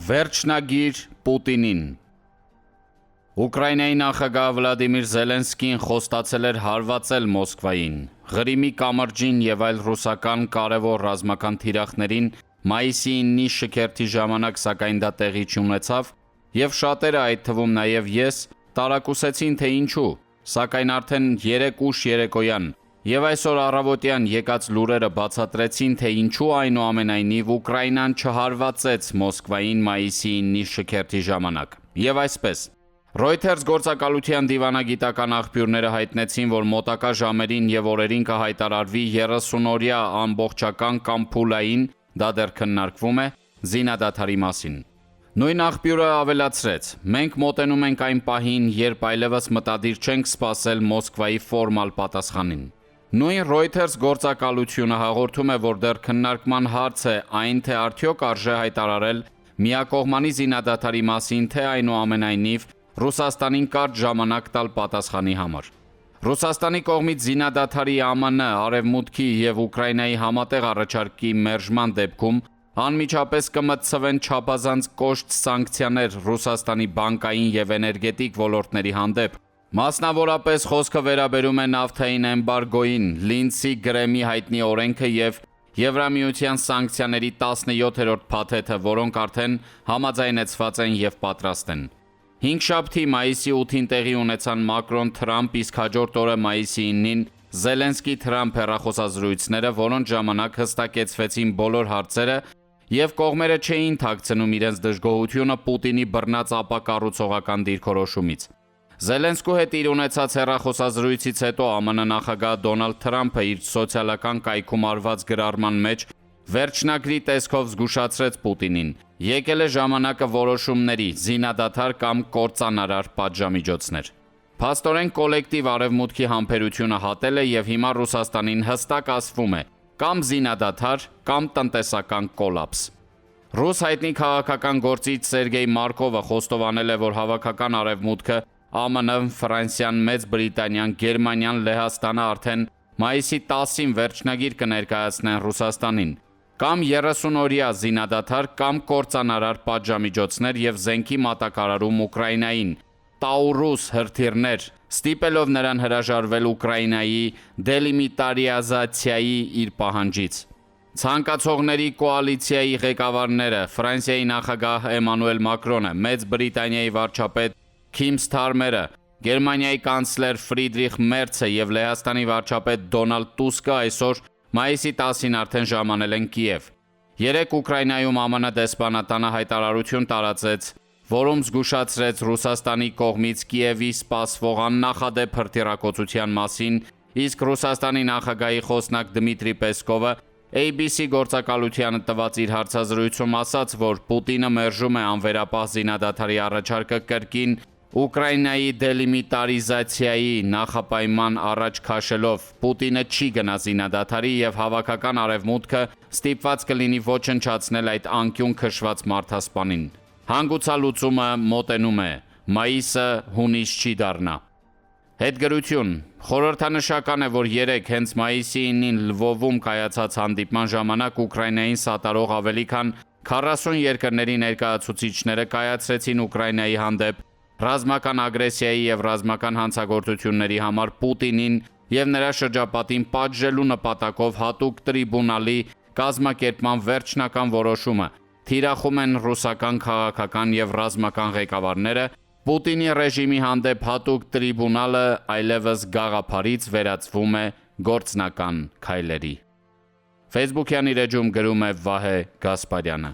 Վերջնագիր Պուտինին։ Ուկրաինայի նախագահ Վլադիմիր Զելենսկին խոստացել էր հարվածել Մոսկվային, Ղրիմի կամրջին և այլ ռուսական կարևոր ռազմական թիրախներին մայիսի 9-ի շքերթի ժամանակ սակայն դա տեղի չունեցավ, և շատերը, այդ թվում նաև ես, տարակուսեցին, թե ինչու, սակայն արդեն 3 ուշ երեկոյան և այսօր առավոտյան եկած լուրերը բացատրեցին, թե ինչու այնուամենայնիվ Ուկրաինան չհարվածեց Մոսկվային մայիսի 9-ի շքերթի ժամանակ։ Եվ այսպես, Reuters գործակալության դիվանագիտական աղբյուրները հայտնեցին, որ մոտակա ժամերին և օրերին կհայտարարվի 30-օրյա ամբողջական կամ փուլային, դա դեռ քննարկվում է, զինադադարի մասին։ Նույն աղբյուրը ավելացրեց. մենք մոտենում ենք այն պահին, երբ այլևս մտադիր չենք սպասել Մոսկվայի ֆորմալ պատասխանին։ Նույն Reuters գործակալությունը հաղորդում է, որ դեռ քննարկման հարց է այն, թե արդյոք արժե հայտարարել միակողմանի զինադադարի մասին, թե այնուամենայնիվ Ռուսաստանին կարճ ժամանակ տալ պատասխանի համար։ Ռուսաստանի կողմից զինադադարի ԱՄՆ, Արևմուտքի և Ուկրաինայի համատեղ առաջարկի մերժման դեպքում անմիջապես կմտցվեն չափազանց կոշտ սանկցիաներ Ռուսաստանի բանկային և էներգետիկ ոլորտների հանդեպ։ Մասնավորապես խոսքը վերաբերում է նավթային էմբարգոյին, Լինդսի Գրեմի հայտնի օրենքը և Եվրամիության սանկցիաների 17-րդ փաթեթը, որոնք արդեն համաձայնեցված են և պատրաստ են։ Հինգշաբթի մայիսի 8-ին տեղի ունեցան Մակրոն-Թրամփ, իսկ հաջորդ օրը մայիսի 9-ին Զելենսկի-Թրամփ հեռախոսազրույցները, որոնց ժամանակ հստակեցվեցին բոլոր հարցերը և կողմերը չէին թաքցնում իրենց դժգոհությունը Պուտինի բռնած ապակառուցողական դիրքորոշումից։ Զելենսկու հետ իր ունեցած հեռախոսազրույցից հետո ԱՄՆ նախագահ Դոնալդ Թրամփը իր սոցիալական կայքում արված գրառման մեջ վերջնագրի տեսքով զգուշացրեց Պուտինին. եկել է ժամանակը որոշումների, զինադադար կամ կործանարար պատժամիջոցներ։ Փաստորեն կոլեկտիվ Արևմուտքի համբերությունը հատել է և հիմա Ռուսաստանին հստակ ասվում է կամ զինադադար, կամ տնտեսական կոլապս։ Ռուս հայտնի քաղաքական գործիչ Սերգեյ Մարկովը խոստովանել է, որ հավաքական Արևմուտքը ԱՄՆ-ն, Ֆրանսիան, Մեծ Բրիտանիան, Գերմանիան, Լեհաստանը արդեն մայիսի 10-ին վերջնագիր կներկայացնեն Ռուսաստանին, կամ 30-օրյա զինադադար կամ կործանարար պատժամիջոցներ և զենքի մատակարարում Ուկրաինային, Տաուրուս հրթիռներ, ստիպելով նրան հրաժարվել Ուկրաինայի դելիմիտարիզացիայի իր պահանջից։ Ցանկացողների կոալիցիայի ղեկավարները Ֆրանսիայի նախագահ Էմանուել Մակրոնը, Մեծ Բրիտանիայի վարչապետ Քիմ Սթարմերը, Գերմանիայի կանցլեր Ֆրիդրիխ Մերցը և Լեհաստանի վարչապետ Դոնալդ Տուսկը այսօր մայիսի 10-ին արդեն ժամանել են Կիև։ Երեկ Ուկրաինայում ԱՄՆ դեսպանատանը հայտարարություն տարածեց, որում զգուշացրեց Ռուսաստանի կողմից Կիևի սպասվող աննախադեպ հրթիռակոծության մասին, իսկ Ռուսաստանի նախագահի խոսնակ Դմիտրի Պեսկովը ABC գործակալությանը տված իր հարցազրույցում ասաց, որ Պուտինը մերժում է անվերապահ զինադադարի առաջարկը կրկին Ուկրաինայի դելիմիտարիզացիայի նախապայման առաջ քաշելով, Պուտինը չի գնա զինադադարի և հավաքական Արևմուտքը ստիպված կլինի ոչնչացնել այդ անկյուն քշված մարդասպանին։ Հանգուցալուծումը մոտենում է, մայիսը հունիս չի դառնա։ Հետգրություն. խորհրդանշական է, որ երեկ հենց մայիսի 9-ին Լվովում կայացած հանդիպման ժամանակ Ուկրաինային սատարող ավելի քան 40 երկրների ներկայացուցիչները կայացրեցին Ուկրաինայի հանդեպ ռազմական ագրեսիայի և ռազմական հանցագործությունների համար Պուտինին և նրա շրջապատին պատժելու նպատակով հատուկ տրիբունալի կազմակերպման վերջնական որոշումը, թիրախում են ռուսական քաղաքական և ռազմական ղեկավարները, Պուտինի ռեժիմի հանդեպ հատուկ տրիբունալը այլևս գաղափարից վերածվում է գործնական քայլերի։ Facebook-յան իր էջում գրում է Վահե Գասպարյանը։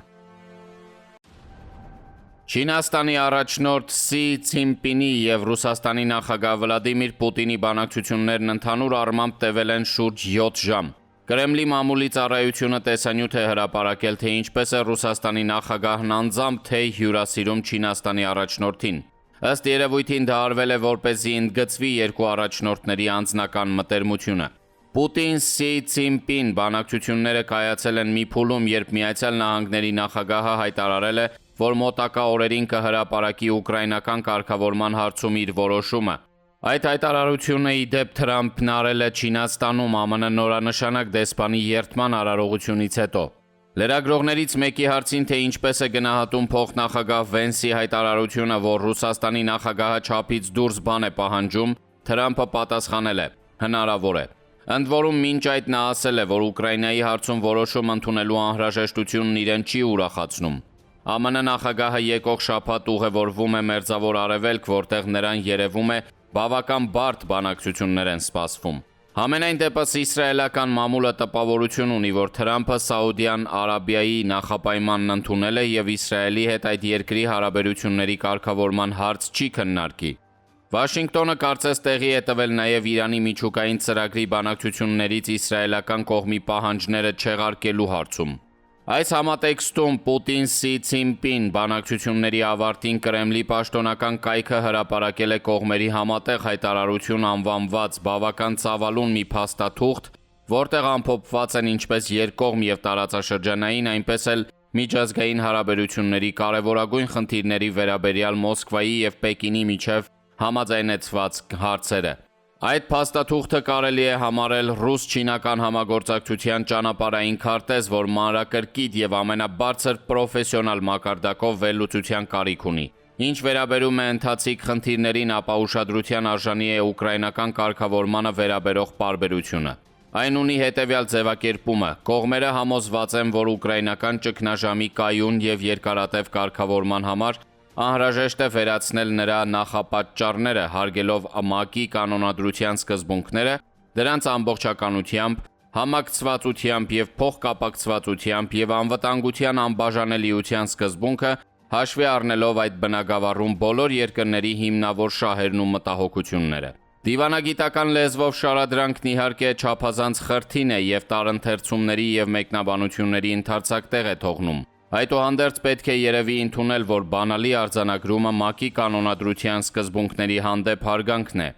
Չինաստանի առաջնորդ Սի Ցինպինի և Ռուսաստանի նախագահ Վլադիմիր Պուտինի բանակցություններն ընդհանուր առմամբ տևել են շուրջ 7 ժամ։ Կրեմլի մամուլի ծառայությունը տեսանյութ է հրապարակել, թե ինչպես է Ռուսաստանի նախագահն անձամբ թեյ հյուրասիրում Չինաստանի առաջնորդին։ Ըստ երևույթին դա արվել է, որպեսզի ընդգծվի երկու առաջնորդների անձնական մտերմությունը։ Պուտին-Սի Ցինպին բանակցությունները կայացել են մի փուլում, երբ Միացյալ Նահանգների նախագահը հայտարարել է, որ մոտակա օրերին կհրապարակի ուկրաինական կարգավորման հարցում իր որոշումը։ Այդ հայտարարությունը ի դեպ Թրամփն արել է Չինաստանում ԱՄՆ նորանշանակ դեսպանի երդման արարողությունից հետո։ Լրագրողներից մեկի հարցին, թե ինչպես է գնահատում փոխնախագահ Վենսի հայտարարությունը, որ Ռուսաստանի նախագահը չափից դուրս բան է պահանջում, Թրամփը պատասխանել է. հնարավոր է։ Ընդ որում մինչ այդ նա ասել է, որ Ուկրաինայի հարցում որոշում ընդունելու անհրաժեշտությունն իրեն չի ուրախացնում։ ԱՄՆ նախագահը եկող շաբաթ ուղևորվում է Մերձավոր Արևելք, որտեղ նրան երևում է բավական բարդ բանակցություններ են սպասվում։ Համենայն դեպս իսրայելական մամուլը տպավորություն ունի, որ Թրամփը Սաուդյան Արաբիայի նախապայմանն ընդունել է եւ Իսրայելի հետ այդ երկրի հարաբերությունների կարգավորման հարց չի քննարկի։ Վաշինգտոնը կարծես տեղի է տվել նաև Իրանի միջուկային ծրագրի բանակցություններից իսրայելական կողմի պահանջները չեղարկելու հարցում։ Այս համատեքստում Պուտին-Սի Ցինպին բանակցությունների ավարտին Կրեմլի պաշտոնական կայքը հրապարակել է կողմերի համատեղ հայտարարություն անվանված բավական ծավալուն մի փաստաթուղթ, որտեղ ամփոփված են ինչպես երկկողմ եւ տարածաշրջանային, այնպես էլ միջազգային հարաբերությունների կարևորագույն խնդիրների վերաբերյալ Մոսկվայի եւ Պեկինի միջև համաձայնեցված հարցերը։ Այդ փաստաթուղթը կարելի է համարել ռուս-չինական համագործակցության ճանապարհային քարտեզ, որ մանրակրկիտ եւ ամենաբարձր պրոֆեսիոնալ մակարդակով վերլուծության կարիք ունի։ Ինչ վերաբերում է ընթացիկ խնդիրներին, ապա ուշադրության արժանի է ուկրաինական կարգավորմանը վերաբերող պարբերությունը։ Այն ունի հետևյալ ձևակերպումը. կողմերը համոզված են, որ ուկրաինական ճգնաժամի կայուն եւ երկարատև կարգավորման համար անհրաժեշտ է վերացնել նրա նախապատճառները, հարգելով ՄԱԿ-ի կանոնադրության սկզբունքները, դրանց ամբողջականությամբ, համակցվածությամբ եւ փոխկապակցվածությամբ եւ անվտանգության անբաժանելիության սկզբունքը, հաշվի առնելով այդ բնագավառում բոլոր երկրների հիմնավոր շահերն ու մտահոգությունները։ Դիվանագիտական լեզվով շարադրանքն իհարկե չափազանց խրթին է եւ տարընթերցումների եւ մեկնաբանությունների ընդարձակ տեղ է թողնում։ Այդուհանդերձ պետք է երևի ընդունել, որ բանալի արձանագրումը ՄԱԿ-ի կանոնադրության սկզբունքների հանդեպ հարգանքն է։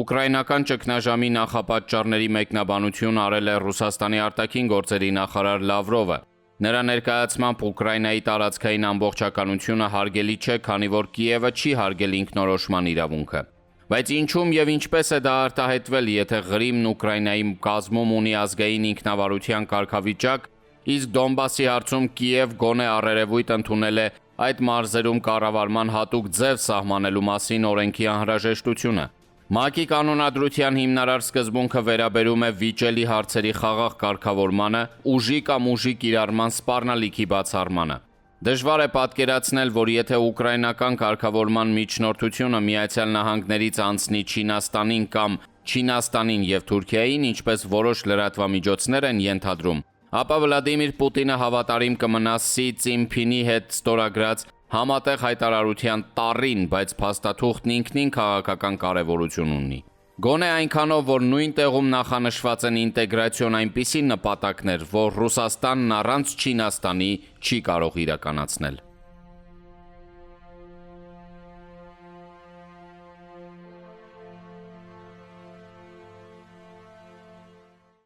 Ուկրաինական ճգնաժամի նախապատճառների մեկնաբանություն արել է Ռուսաստանի արտաքին գործերի նախարար Լավրովը։ Նրա ներկայացմամբ Ուկրաինայի տարածքային ամբողջականությունը հարգելի չէ, քանի որ Կիևը չի հարգել ինքնորոշման իրավունքը։ Բայց ինչու՞մ եւ ինչպես է դա արտահայտվել, եթե Ղրիմն Ուկրաինայի կազմում ունի ազգային ինքնավարության կարգավիճակ, իսկ Դոնբասի հարցում Կիև գոնե առերևույթ ընդունել է այդ մարզերում կառավարման հատուկ ձև սահմանելու մասին օրենքի անհրաժեշտությունը։ ՄԱԿ-ի կանոնադրության հիմնարար սկզբունքը վերաբերում է վիճելի հարցերի խաղաղ կարգավորմանը, ուժի կամ ուժի կիրառման սպառնալիքի բացառմանը։ Դժվար է պատկերացնել, որ եթե ուկրաինական կարգավորման միջնորդությունը Միացյալ Նահանգներից անցնի Չինաստանին կամ Չինաստանին եւ Թուրքիային, ինչպես որոշ լրատվամիջոցներ են ենթադրում, ապա Վլադիմիր Պուտինը հավատարիմ կմնա Սի Ցինփինի հետ ստորագրած համատեղ հայտարարության տառին, բայց փաստաթուղթն ինքնին քաղաքական կարևորություն ունի։ Գոնե այնքանով, որ նույն տեղում նախանշված են ինտեգրացիոն այնպիսի նպատակներ, որ Ռուսաստանն առանց Չինաստանի չի կարող իրականացնել։